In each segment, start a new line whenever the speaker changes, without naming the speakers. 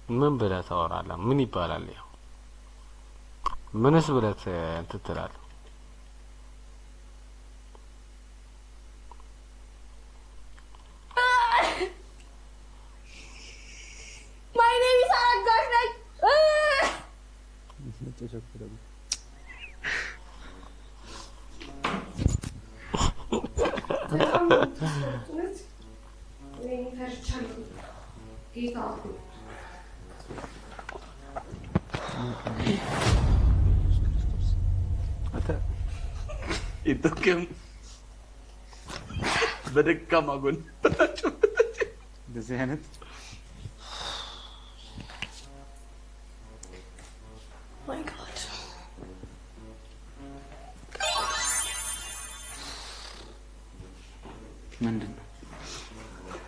ምን ብለህ ታወራለህ? ምን ይባላል? ያው ምንስ ብለህ እንትን ትላለህ?
My name is Aragash.
Itu kem berdekam agun.
Desehanet.
My God.
ምንድን ነው?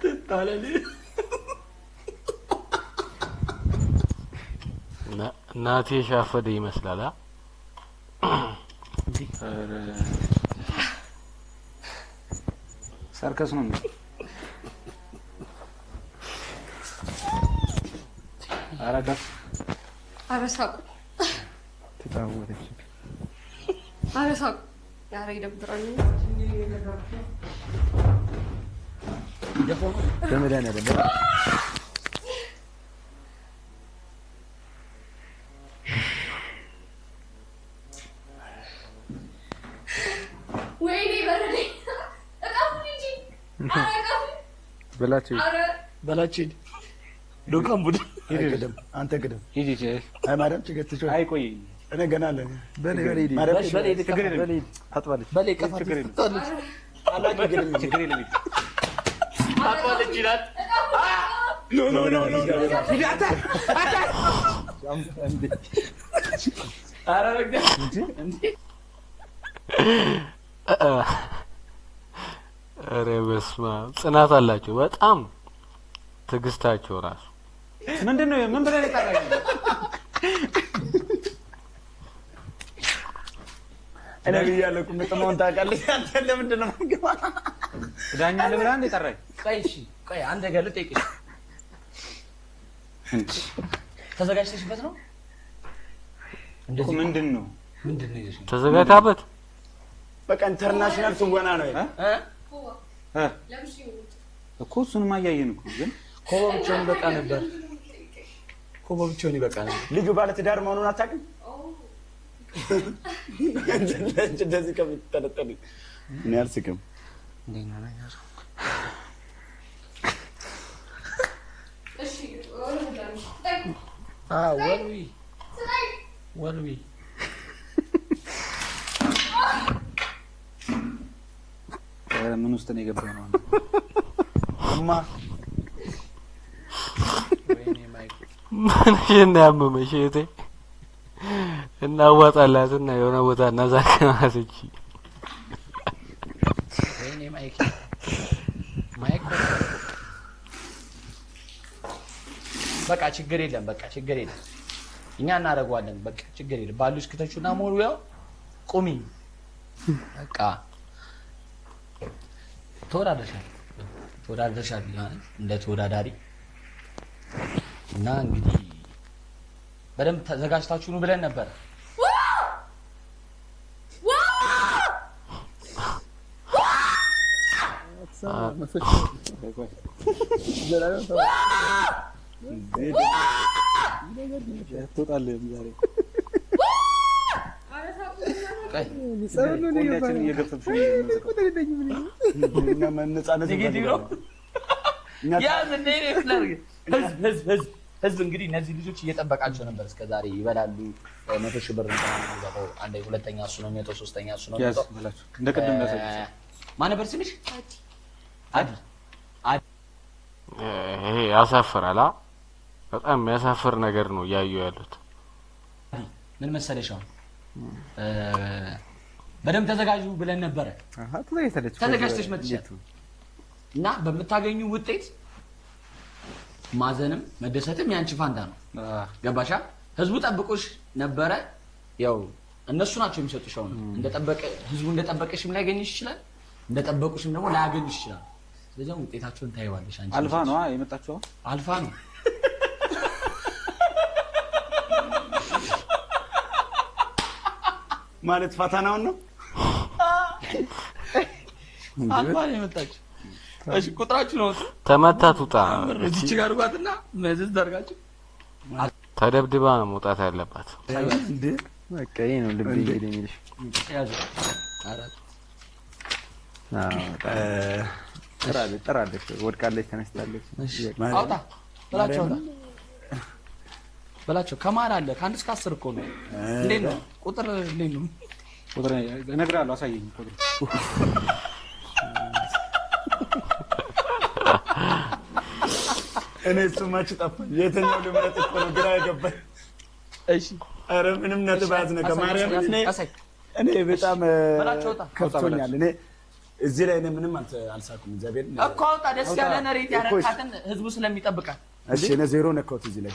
ትጣላለህ?
እናቴ ሻፈደ ይመስላል።
ሰርከስ ነው እንዴ? አረጋስ
አረሳቁ
ተታወተች።
አረሳቁ ያረ ይደብራል።
በመዳን ያደለ
ወይኔ በረዴ እቃፉ እንጂ አረጋፍ
በላችሁ ዶካም ቡድ
ሄደም አንተ ግደም ሂጂ ሂጂ አይ ማዳም ችግር አይ ቆይ እኔ ገና አለ በኔ ችግር የለም አጥባለች በሌ ቀፋ ችግር የለም አላቂ ግደም ችግር የለም
አጥባለች ይላል ኖ ሂዳታ አረጋግ እንዴ
ኧረ በስመ አብ ጽናት አላቸው በጣም ትዕግስታቸው ራሱ
ምንድነው ምን ብለህ ተጣራኝ እኔ ያለኩ መጥሞን ታውቃለህ አንተ ለምንድን ነው ማገባ ዳኛ ለብራ እንደ ጠራኝ
ቆይ እሺ ቆይ አንድ ነገር ልጠይቅሽ
እንዴ
ተዘጋጅተሽበት ነው
እንደዚህ ምንድነው
ይዘሽ
ተዘጋጅታበት
በቃ ኢንተርናሽናል ትወና ነው እኮ እሱንም አያየን እኮ ግን
ኮቦብቾን በቃ ነበር ኮቦብቾን ይበቃ ነበር
ልጁ ባለ ትዳር መሆኑን አታውቅም እንደዚህ ከሚተለጠል እኔ አልስቅም
እንደና ነገር
እሺ ወልዳሽ
ወልዊ
ምን ውስጥ ነው የገባው ነው እማ
ወይኔ ማይክ
ምን ያመመሽ እቴ እናዋጣላትና የሆነ ቦታ እናዛከማስቺ
ወይኔ ማይክ በቃ ችግር የለም እኛ እናደርገዋለን በቃ ችግር የለም ባሉሽ ከተቹና ሞሩ ያው ቁሚ በቃ ተወዳደርሻል እንደ ተወዳዳሪ እና እንግዲህ በደንብ ተዘጋጅታችሁ ነው ብለን ነበር ህዝብ እንግዲህ እነዚህ ልጆች እየጠበቃቸው ነበር እስከዛሬ ይበላሉ 100 ሺህ ብር እንተናነው አንዴ ሁለተኛ እሱ ነው የሚወጣው ሶስተኛ እሱ ነው የሚወጣው
እንደ ቅድም ነው
ማን ነበር ስምሽ አዲ
ይሄ ያሳፍራል በጣም የሚያሳፍር ነገር ነው ያዩ ያሉት
ምን መሰለሽ አሁን በደም ተዘጋጁ ብለን ነበር ተዘጋጅተሽ መጥተሽ እና በመታገኙ ውጤት ማዘንም መደሰትም ያንቺ ፋንታ ነው ገባሻ ህዝቡ ጠብቆሽ ነበረ ያው እነሱ ናቸው የሚሰጡሽ አሁን እንደጠበቀ ህዝቡ እንደጠበቀሽም ላይገኝሽ ይችላል እንደጠበቁሽም ደግሞ ላያገኝሽ ይችላል ስለዚህ ውጤታቸውን ታይዋለሽ አንቺ
አልፋ ነው የመጣችው
አልፋ ነው
ማለት ፈተናውን ነው።
አልፋን የመጣች እሺ፣ ቁጥራችሁ ነው
ተመታት ውጣ።
እዚች ጋር ጓትና መዝዝ ደርጋችሁ
ተደብድባ ነው መውጣት ያለባት።
እንዴ
በቃ ይሄ ነው ልብ ይሄድ የሚልሽ።
ያዙ አራት
ጥራለች፣ ወድቃለች፣ ተነስታለች።
አውጣ በላቸው፣ አውጣ በላቸው። ከማን አለ? ከአንድ እስከ 10 እኮ ነው። እንዴት ነው ቁጥር? እንዴት ነው
ቁጥር? እነግርሃለሁ፣ አሳየኝ ቁጥር።
እኔ እሱማች ጠፋኝ። የትኛው ልምረጥ እኮ ነው ግራ የገባኝ።
እሺ፣
ኧረ ምንም ነጥብ አያዝነው ከማርያም። እኔ በጣም ከፍቶኛል። እኔ እዚህ ላይ እኔ ምንም አልሳኩም። እግዚአብሔር
እኮ አውጣ። ደስ ያለን ሬት ያረካትን ህዝቡ ስለሚጠብቃት።
እሺ፣ እኔ 0 ነካሁት እዚህ ላይ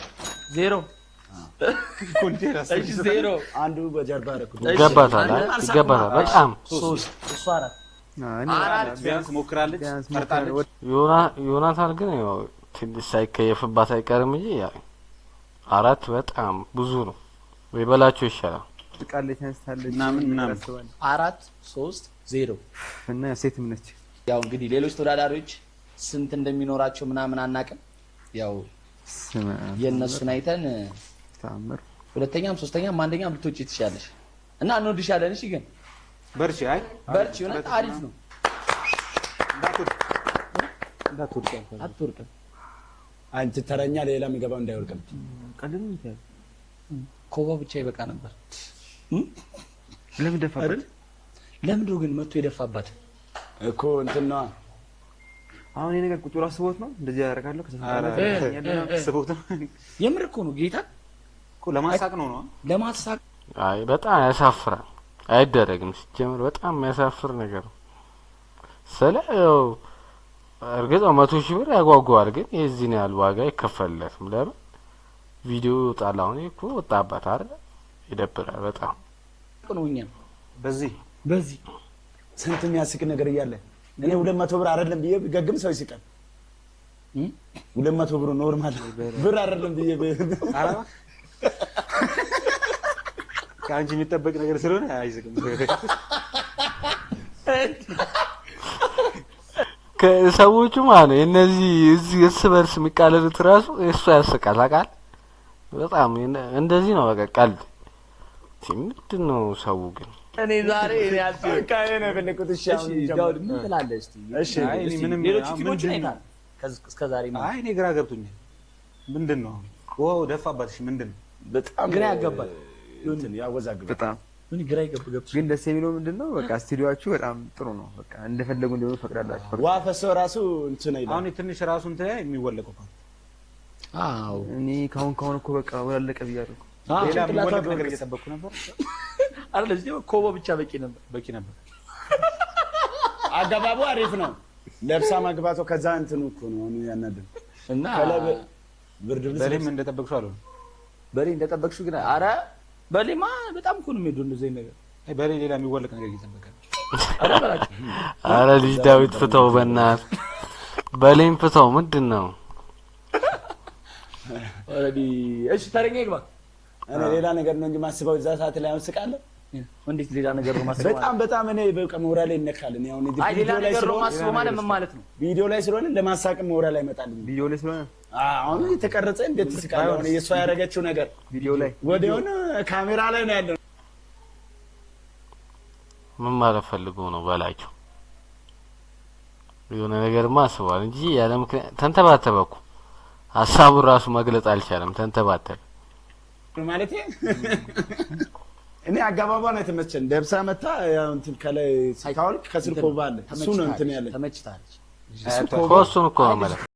0 እሺ፣ 0
አንዱ በጀርባ አደረኩት።
ይገባታል፣ ይገባታል በጣም
3 እሱ 4
ቢያንስ ሞክራለች።
ዮናታን ግን ያው ትንሽ ሳይከየፍባት አይቀርም እንጂ 4 በጣም ብዙ ነው። ወይ በላቸው ይሻላል።
ወድቃለች፣ ተነስታለች
ምናምን
4 3 0
እና ሴትም ነች።
ያው እንግዲህ ሌሎች ተወዳዳሪዎች ስንት እንደሚኖራቸው ምናምን አናውቅም። ያው የእነሱን አይተን
ታምር
ሁለተኛም ሶስተኛም አንደኛም ልትወጪ ትችያለሽ እና እንወድሻለን። እሺ ግን
በርቺ። አይ
በርቺ፣ እውነት አሪፍ ነው። አትወርቅም።
አንቺ ተረኛ ሌላ የሚገባው እንዳይወርቅም
ቀልም ይታል።
ኮባ ብቻ ይበቃ ነበር።
ለምን ደፋበት?
ለምን ግን መጥቶ የደፋባት
እኮ እንትን ነው።
አሁን የነገር ቁጭ ብሎ አስቦት ነው እንደዚህ ያደርጋለሁ።
ስቦት
የምር እኮ ነው ጌታ
እኮ ለማሳቅ ነው
ለማሳቅ።
አይ በጣም ያሳፍራል። አይደረግም ሲጀምር በጣም የሚያሳፍር ነገር ነው። ስለዚህ እርግጥ 100,000 ብር ያጓጓዋል፣ ግን የዚህን ያህል ዋጋ ይከፈልለትም። ለምን ቪዲዮ ይወጣል? አሁን እኮ ወጣባት አይደል? ይደብራል በጣም
ነው። እኛ በዚህ
ስንት የሚያስቅ ነገር እያለ እኔ 200 ብር አይደለም ብዬ ገግም ሰው ይስቃል። 200 ብር ኖርማል ብር አይደለም ብዬ
አራባ ከአንቺ የሚጠበቅ ነገር ስለሆነ አይስቅም።
ከሰዎቹ ማለት ነው እነዚህ እዚህ እርስ በርስ የሚቃለሉት ራሱ እሱ ያስቃል። ታውቃለህ በጣም እንደዚህ ነው በቃ ቀልድ። ምንድን ነው ሰው ግን
እኔ ዛሬ እኔ
ካዬ ነው የፈለኩት። እሺ
ዳውድ ምን ትላለህ እስቲ?
እሺ አይ ምንም
ሌሎች ቲሞች አይታል እስከ ዛሬ ማለት
አይ እኔ ግራ ገብቶኛል። ምንድን ነው ደፋባትሽ? ምንድን ነው
በጣም ግራ ያጋባል።
እንትን ያወዛግባል
በጣም
ምን ግራ ይገብጋብ።
ግን ደስ የሚለው ምንድነው በቃ ስቱዲዮአችሁ በጣም ጥሩ ነው። በቃ እንደፈለጉ እንዲሆኑ ፈቅዳላችሁ።
ዋፈሰው ራሱ እንትን አይደለም።
አሁን ትንሽ ራሱ እንትን የሚወለቀው ማለት
አዎ
እኔ ካሁን እኮ በቃ ወላለቀ ብያለሁ።
ሌላ የሚወለቅ ነገር እየጠበቅኩ ነበር።
አይደል እዚህ ኮቦ ብቻ በቂ ነበር።
አገባቡ አሪፍ ነው። ለብሳ ማግባቷ ከዛ እንትኑ እኮ ነው ያናደም
እና
ብርድ ልብስ
በሌም እንደጠበቅሽው አልሆነ።
በሌ እንደጠበቅሽው ግን አረ በሌማ በጣም እኮ ነው የሚሄደው እንደዚህ ነገር።
አይ በሌ ሌላ የሚወለቅ ነገር እየጠበቀ
አረ ልጅ ዳዊት ፍተው በእናትህ በሌም ፍተው። ምንድን ነው
ኦሬዲ? እሺ ተረኛ ይግባ።
እኔ ሌላ ነገር ነው እንጂ ማስበው እዛ ሰዓት ላይ አውስቃለሁ።
እንዴት ሌላ ነገር ነው ማስበው?
በጣም እኔ በቃ ሞራል ላይ ይነካል። እኔ አሁን
አይ ሌላ ነገር ነው ማስበው ማለት ምን ማለት ነው?
ቪዲዮ ላይ ስለሆነ ለማሳቅም ሞራል አይመጣልኝ።
ቪዲዮ ላይ ስለሆነ
አሁን የተቀረጸ እንዴት ትስቃለህ? አሁን የሷ ያደረገችው ነገር
ቪዲዮ ላይ
ወዲያውኑ ካሜራ ላይ ነው ያለው።
ምን ማለት ፈልገው ነው በላቸው። የሆነ ነገርማ አስቧል እንጂ ያለ ምክንያት ተንተባተበኩ። ሀሳቡን ራሱ መግለጽ አልቻለም። ተንተባተበ
ማለት እኔ አጋባባ ነው የተመቸኝ። ደብሳ መታ ያው እንትን ከላይ ስታወልቅ ከስር ኮባ አለ። እሱ ነው እንትን ያለ
ተመችታለች።
ኮሱን እኮ ነው ማለት